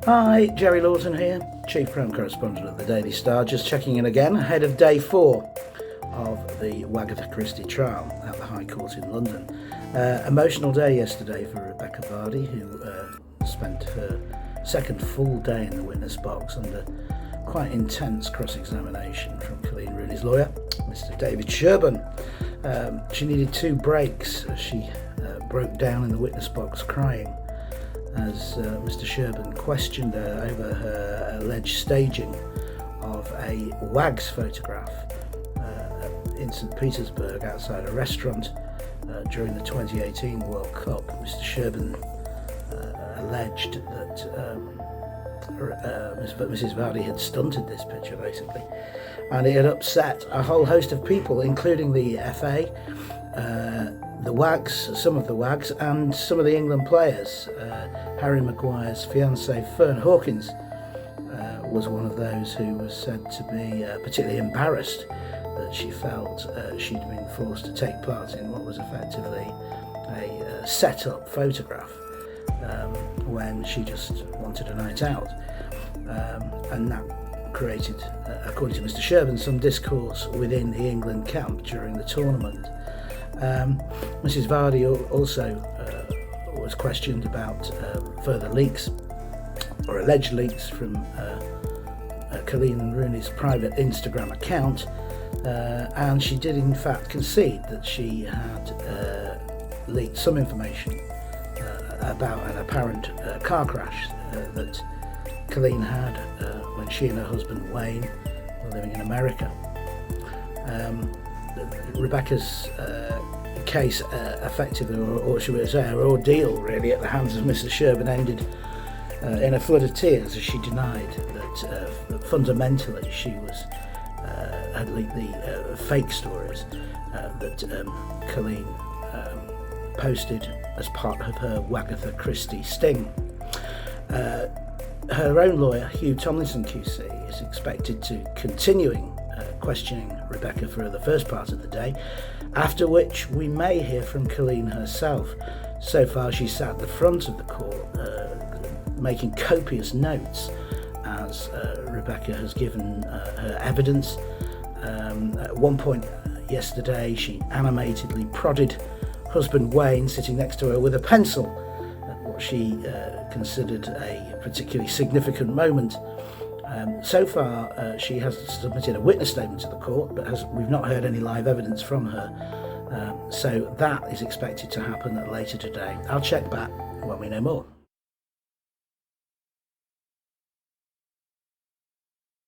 Hi, Jerry Lawton here, Chief Crime Correspondent at the Daily Star, just checking in again ahead of day 4 of the Wagatha Christie trial at the High Court in London. Emotional day yesterday for Rebecca Vardy, who spent her second full day in the witness box under quite intense cross-examination from Colleen Rooney's lawyer, Mr. David Sherburn. She needed 2 breaks as she broke down in the witness box crying as Mr. Sherburn questioned her over her alleged staging of a WAGS photograph in St. Petersburg outside a restaurant during the 2018 World Cup. Mr. Sherburn alleged that Mrs. Vardy had stunted this picture basically, and it had upset a whole host of people, including the FA, the WAGs, some of the WAGs, and some of the England players. Harry Maguire's fiancée Fern Hawkins was one of those who was said to be particularly embarrassed that she felt she'd been forced to take part in what was effectively a set-up photograph when she just wanted a night out. And that created, according to Mr. Sherburn, some discourse within the England camp during the tournament. Mrs. Vardy also was questioned about further leaks, or alleged leaks, from Colleen Rooney's private Instagram account, and she did in fact concede that she had leaked some information about an apparent car crash that Colleen had when she and her husband Wayne were living in America. Rebecca's case effectively, or should we say her ordeal really, at the hands of Mrs. Sherburn ended in a flood of tears as she denied that fundamentally she had leaked the fake stories that Colleen posted as part of her Wagatha Christie sting. Her own lawyer, Hugh Tomlinson QC, is expected to continuing questioning Rebecca for the first part of the day, after which we may hear from Colleen herself. So far she sat at the front of the court making copious notes as Rebecca has given her evidence. At one point yesterday she animatedly prodded husband Wayne, sitting next to her, with a pencil at what she considered a particularly significant moment. So far, she has submitted a witness statement to the court, but we've not heard any live evidence from her. So that is expected to happen later today. I'll check back when we know more.